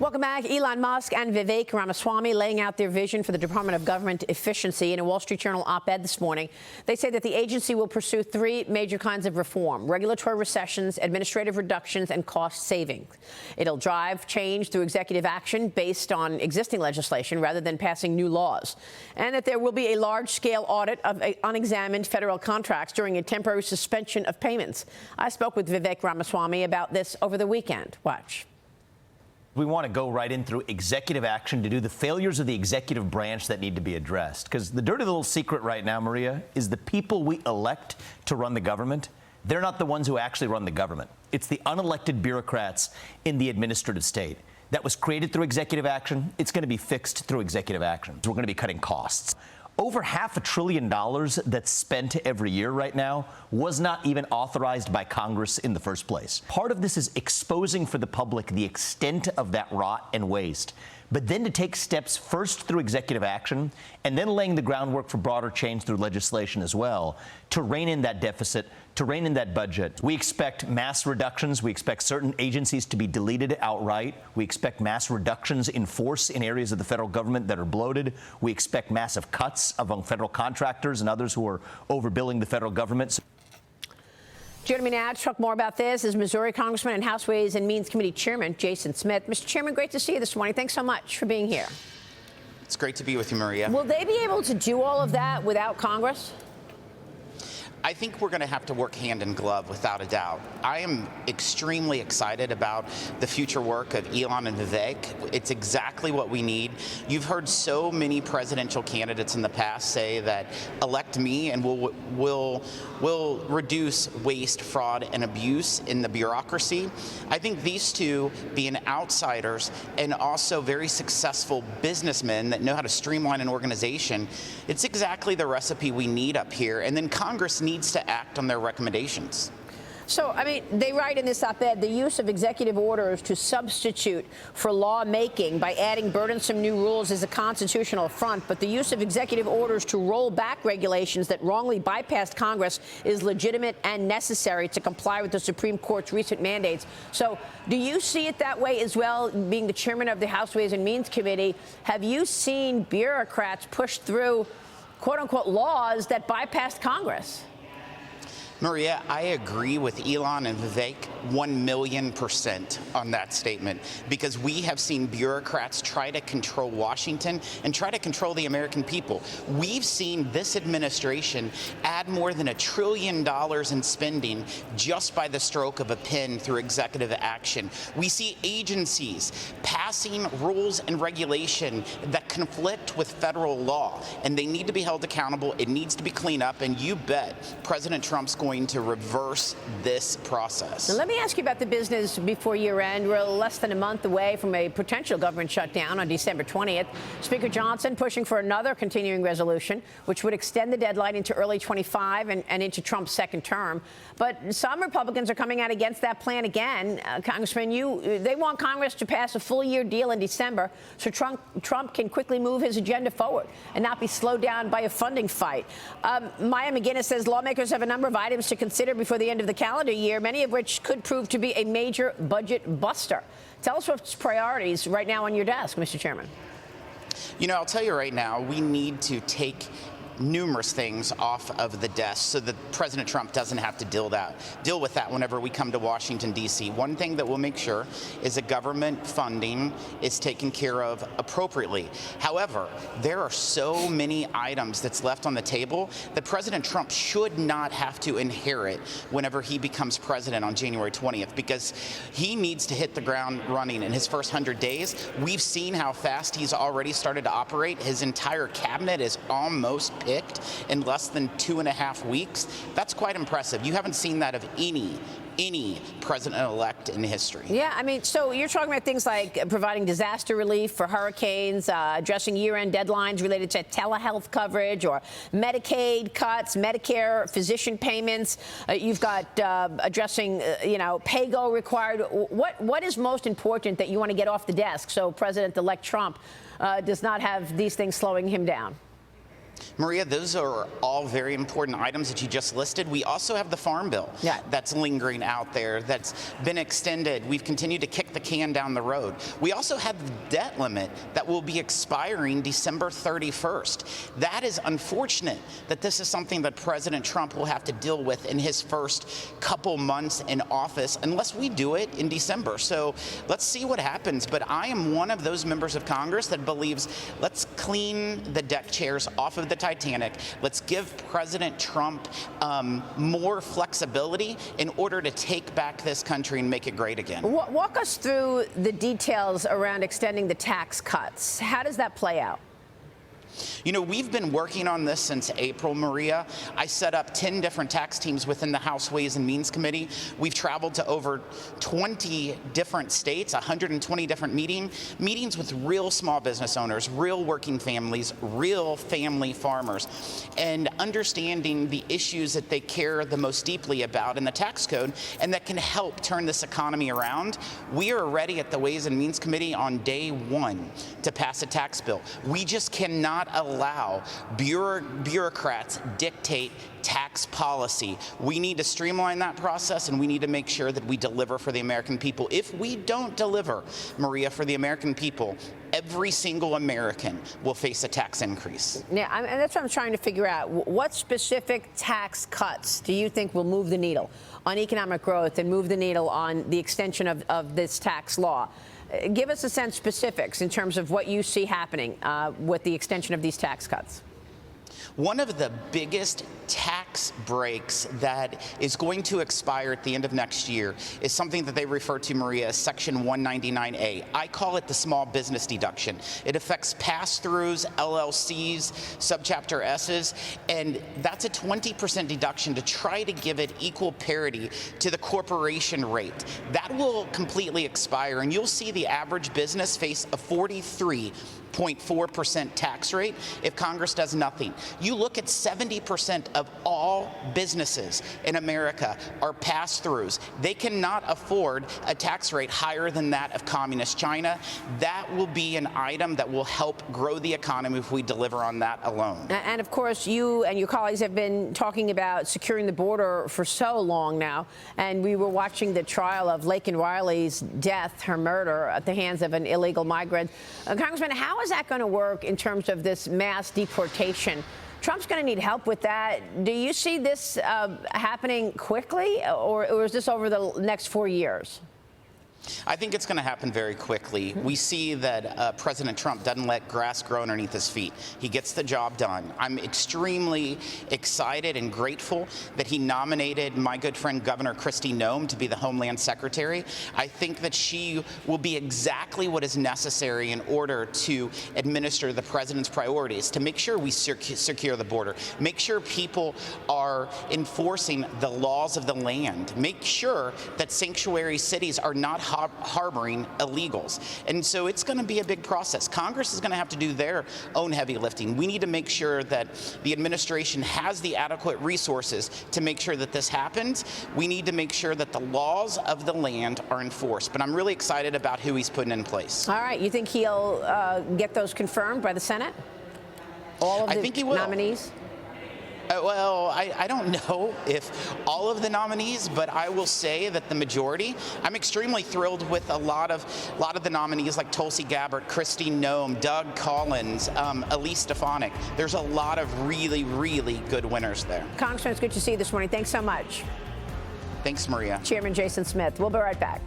Welcome back. Elon Musk and Vivek Ramaswamy laying out their vision for the Department of Government Efficiency in a Wall Street Journal op-ed this morning. They say that the agency will pursue three major kinds of reform: regulatory recessions, administrative reductions, and cost savings. It'll drive change through executive action based on existing legislation rather than passing new laws. And that there will be a large-scale audit of unexamined federal contracts during a temporary suspension of payments. I spoke with Vivek Ramaswamy about this over the weekend. Watch. We want to go right in through executive action to do the failures of the executive branch that need to be addressed. Because the dirty little secret right now, Maria, is the people we elect to run the government, they're not the ones who actually run the government. It's the unelected bureaucrats in the administrative state. That was created through executive action. It's going to be fixed through executive action. So we're going to be cutting costs. Over $500 billion that's spent every year right now was not even authorized by Congress in the first place. Part of this is exposing for the public the extent of that rot and waste, but then to take steps first through executive action and then laying the groundwork for broader change through legislation as well to rein in that deficit, to rein in that budget. We expect mass reductions. We expect certain agencies to be deleted outright. We expect mass reductions in force in areas of the federal government that are bloated. We expect massive cuts among federal contractors and others who are overbilling the federal government. Joining me now to talk more about this is Missouri Congressman and House Ways and Means Committee Chairman Jason Smith. Mr. Chairman, great to see you this morning. Thanks so much for being here. It's great to be with you, Maria. Will they be able to do all of that without Congress? I think we're going to have to work hand in glove, without a doubt. I am extremely excited about the future work of Elon and Vivek. It's exactly what we need. You've heard so many presidential candidates in the past say that elect me and we'll reduce waste, fraud, and abuse in the bureaucracy. I think these two, being outsiders and also very successful businessmen that know how to streamline an organization, it's exactly the recipe we need up here. And then Congress needs to act on their recommendations. So, I mean, they write in this op-ed, the use of executive orders to substitute for lawmaking by adding burdensome new rules is a constitutional affront, but the use of executive orders to roll back regulations that wrongly bypassed Congress is legitimate and necessary to comply with the Supreme Court's recent mandates. So, do you see it that way as well, being the chairman of the House Ways and Means Committee? Have you seen bureaucrats push through, quote-unquote, laws that bypassed Congress? Maria, I agree with Elon and Vivek 1,000,000% on that statement, because we have seen bureaucrats try to control Washington and try to control the American people. We've seen this administration add more than $1 trillion in spending just by the stroke of a pen through executive action. We see agencies passing rules and regulation that conflict with federal law, and they need to be held accountable. It needs to be cleaned up, and you bet President Trump's going to reverse this process. Now, let me ask you about the business before year end. We're less than a month away from a potential government shutdown on December 20th. Speaker Johnson pushing for another continuing resolution, which would extend the deadline into early 25 and into Trump's second term. But some Republicans are coming out against that plan again. Congressman, they want Congress to pass a full-year deal in December so Trump can quickly move his agenda forward and not be slowed down by a funding fight. Maya McGinnis says lawmakers have a number of items to consider before the end of the calendar year, many of which could prove to be a major budget buster. Tell us what's priorities right now on your desk, Mr. Chairman. You know, I'll tell you right now, we need to take numerous things off of the desk so that President Trump doesn't have to deal with that whenever we come to Washington, D.C. One thing that we'll make sure is that government funding is taken care of appropriately. However, there are so many items that's left on the table that President Trump should not have to inherit whenever he becomes president on January 20th, because he needs to hit the ground running in his first 100 days. We've seen how fast he's already started to operate. His entire cabinet is almost picked in less than 2.5 weeks. That's quite impressive. You haven't seen that of any president-elect in history. Yeah, I mean, so you're talking about things like providing disaster relief for hurricanes, addressing year-end deadlines related to telehealth coverage or Medicaid cuts, Medicare physician payments. You've got addressing, pay-go required. What is most important that you want to get off the desk so President-elect Trump does not have these things slowing him down? Maria, those are all very important items that you just listed. We also have the Farm Bill that's lingering out there, that's been extended. We've continued to kick the can down the road. We also have the debt limit that will be expiring December 31st. That is unfortunate that this is something that President Trump will have to deal with in his first couple months in office, unless we do it in December. So let's see what happens. But I am one of those members of Congress that believes let's clean the deck chairs off of the Titanic. Let's give President Trump more flexibility in order to take back this country and make it great again. Walk us through the details around extending the tax cuts. How does that play out? You know, we've been working on this since April, Maria. I set up 10 different tax teams within the House Ways and Means Committee. We've traveled to over 20 different states, 120 different meetings with real small business owners, real working families, real family farmers, and understanding the issues that they care the most deeply about in the tax code and that can help turn this economy around. We are ready at the Ways and Means Committee on day one to pass a tax bill. We just cannot allow bureaucrats dictate tax policy. We need to streamline that process, and we need to make sure that we deliver for the American people. If we don't deliver, Maria, for the American people, every single American will face a tax increase. Yeah, and that's what I'm trying to figure out. What specific tax cuts do you think will move the needle on economic growth and move the needle on the extension of this tax law? Give us a sense specifics in terms of what you see happening with the extension of these tax cuts. One of the biggest tax breaks that is going to expire at the end of next year is something that they refer to, Maria, as Section 199A. I call it the small business deduction. It affects pass-throughs, LLCs, subchapter S's, and that's a 20% deduction to try to give it equal parity to the corporation rate. That will completely expire, and you'll see the average business face a 43.4% tax rate if Congress does nothing. You look at 70% of all businesses in America are pass-throughs. They cannot afford a tax rate higher than that of communist China. That will be an item that will help grow the economy if we deliver on that alone. And of course, you and your colleagues have been talking about securing the border for so long now. And we were watching the trial of Laken Riley's death, her murder, at the hands of an illegal migrant. Congressman, how is that going to work in terms of this mass deportation? Trump's going to need help with that. Do you see this happening quickly, or is this over the next 4 years? I think it's going to happen very quickly. We see that President Trump doesn't let grass grow underneath his feet. He gets the job done. I'm extremely excited and grateful that he nominated my good friend Governor Kristi Noem to be the Homeland Secretary. I think that she will be exactly what is necessary in order to administer the president's priorities, to make sure we secure the border, make sure people are enforcing the laws of the land, make sure that sanctuary cities are not harboring illegals. And so it's going to be a big process. Congress is going to have to do their own heavy lifting. We need to make sure that the administration has the adequate resources to make sure that this happens. We need to make sure that the laws of the land are enforced. But I'm really excited about who he's putting in place. All right. You think he'll get those confirmed by the Senate? All of the I think he will. Nominees? Well, I don't know if all of the nominees, but I will say that the majority. I'm extremely thrilled with a lot of the nominees like Tulsi Gabbard, Kristi Noem, Doug Collins, Elise Stefanik. There's a lot of really, really good winners there. Congressman, it's good to see you this morning. Thanks so much. Thanks, Maria. Chairman Jason Smith. We'll be right back.